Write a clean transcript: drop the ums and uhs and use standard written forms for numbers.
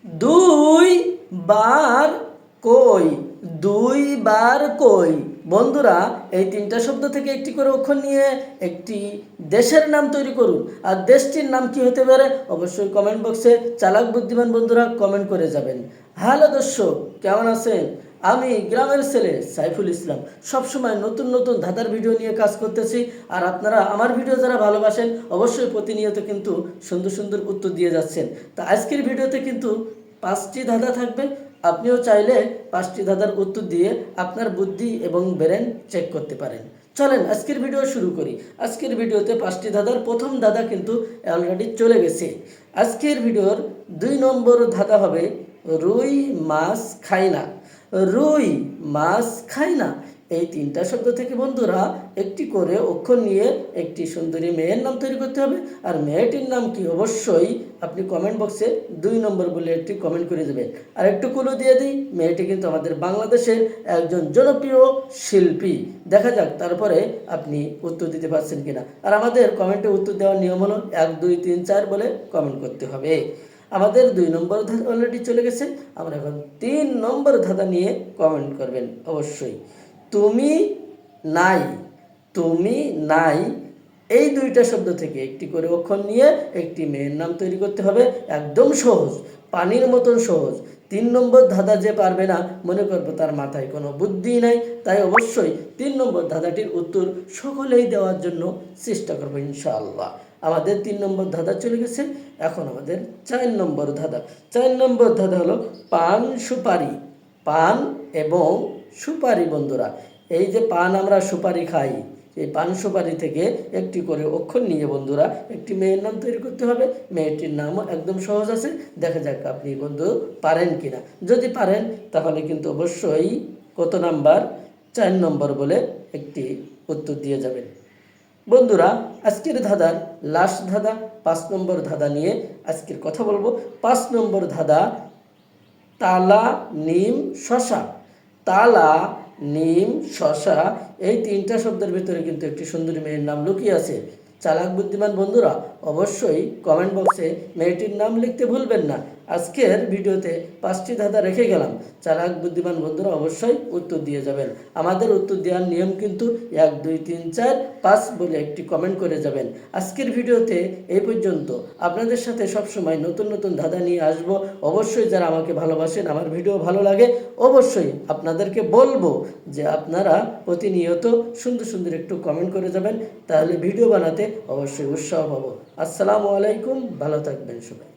দুই বার কই, দুই বার কই। বন্ধুরা, এই তিনটা শব্দ থেকে একটি করে অক্ষর নিয়ে একটি দেশের নাম তৈরি করুন। আর দেশটির নাম কি হতে পারে অবশ্যই কমেন্ট বক্সে চালাক বুদ্ধিমান বন্ধুরা কমেন্ট করে যাবেন। হ্যালো দর্শক, কেমন আছেন? আমি গ্রামের ছেলে সাইফুল ইসলাম সবসময় নতুন নতুন ধাঁধার ভিডিও নিয়ে কাজ করতেছি। আর আপনারা আমার ভিডিও যারা ভালোবাসেন অবশ্যই প্রতিনিয়ত কিন্তু সুন্দর সুন্দর উত্তর দিয়ে যাচ্ছেন। তা আজকের ভিডিওতে কিন্তু 5টি ধাঁধা থাকবে। আপনিও চাইলে 5টি ধাঁধার উত্তর দিয়ে আপনার বুদ্ধি এবং ব্রেন চেক করতে পারেন। চলেন আজকের ভিডিও শুরু করি। আজকের ভিডিওতে 5টি ধাঁধার প্রথম ধাঁধা কিন্তু অলরেডি চলে গেছে। আজকের ভিডিওর 2 নম্বর ধাঁধা হবে রুই মাছ খায় না। রুই মাছ খায় না, এই তিনটা শব্দ থেকে বন্ধুরা একটি করে অক্ষর নিয়ে একটি সুন্দরী মেয়ের নাম তৈরি করতে হবে। আর মেয়েটির নাম কি অবশ্যই আপনি কমেন্ট বক্সে 2 নম্বর বলে একটি কমেন্ট করে দেবেন। আর একটু ক্লু দিয়ে দিই, মেয়েটি কিন্তু আমাদের বাংলাদেশের একজন জনপ্রিয় শিল্পী। দেখা যাক তারপরে আপনি উত্তর দিতে পারছেন কিনা। আর আমাদের কমেন্টে উত্তর দেওয়ার নিয়ম হলো 1 2 3 4 বলে কমেন্ট করতে হবে। আমাদের 2 নম্বর ধাঁধা অলরেডি চলে গেছে। আমরা এখন 3 নম্বর ধাঁধা নিয়ে কমেন্ট করবেন অবশ্যই। তুমি নাই, তুমি নাই, এই দুইটা শব্দ থেকে একটি করে অক্ষর নিয়ে একটি মেয়ের নাম তৈরি করতে হবে। একদম সহজ, পানির মতন সহজ। 3 নম্বর ধাঁধা যে পারবে না মনে করবো তার মাথায় কোনো বুদ্ধি নাই। তাই অবশ্যই 3 নম্বর ধাঁধাটির উত্তর সকলেই দেওয়ার জন্য চেষ্টা করবো ইনশাআল্লাহ। আমাদের 3 নম্বর ধাঁধা চলে গেছে। এখন আমাদের 4 নম্বর ধাঁধা। 4 নম্বর ধাঁধা হলো পান সুপারি। পান এবং সুপারি। বন্ধুরা, এই যে পান আমরা সুপারি খাই, এই পান সুপারি থেকে একটি করে অক্ষর নিয়ে বন্ধুরা একটি মেয়ের নাম তৈরি করতে হবে। মেয়েটির নামও একদম সহজ আছে। দেখা যাক আপনি বন্ধু পারেন কিনা। যদি পারেন তাহলে কিন্তু অবশ্যই কত নাম্বার 4 নম্বর বলে একটি উত্তর দিয়ে যাবেন। বন্ধুরা, আজকের ধাঁধার লাস্ট ধাঁধা 5 নম্বর ধাঁধা নিয়ে আজকের কথা বলবো। 5 নম্বর ধাঁধা তালা নিম শশা। তালা নিম শশা, এই তিনটা শব্দের ভিতরে কিন্তু একটি সুন্দরী মেয়ের নাম লুকিয়ে আছে। চালাক বুদ্ধিমান বন্ধুরা অবশ্যই কমেন্ট বক্সে মেয়েটির নাম লিখতে ভুলবেন না। আজকের ভিডিওতে 5টি ধাঁধা রেখে গেলাম। চালাক বুদ্ধিমান বন্ধুরা অবশ্যই উত্তর দিয়ে যাবেন। আমাদের উত্তর দেওয়ার নিয়ম কিন্তু 1 2 3 4 5 বলে একটি কমেন্ট করে যাবেন। আজকের ভিডিওতে এই পর্যন্ত। আপনাদের সাথে সবসময় নতুন নতুন ধাঁধা নিয়ে আসব। অবশ্যই যারা আমাকে ভালোবাসেন, আমার ভিডিও ভালো লাগে, অবশ্যই আপনাদেরকে বলবো যে আপনারা প্রতিনিয়ত সুন্দর সুন্দর একটু কমেন্ট করে যাবেন। তাহলে ভিডিও বানাতে অবশ্যই উৎসাহ পাবো। আসসালামু আলাইকুম, ভালো থাকবেন সবাই।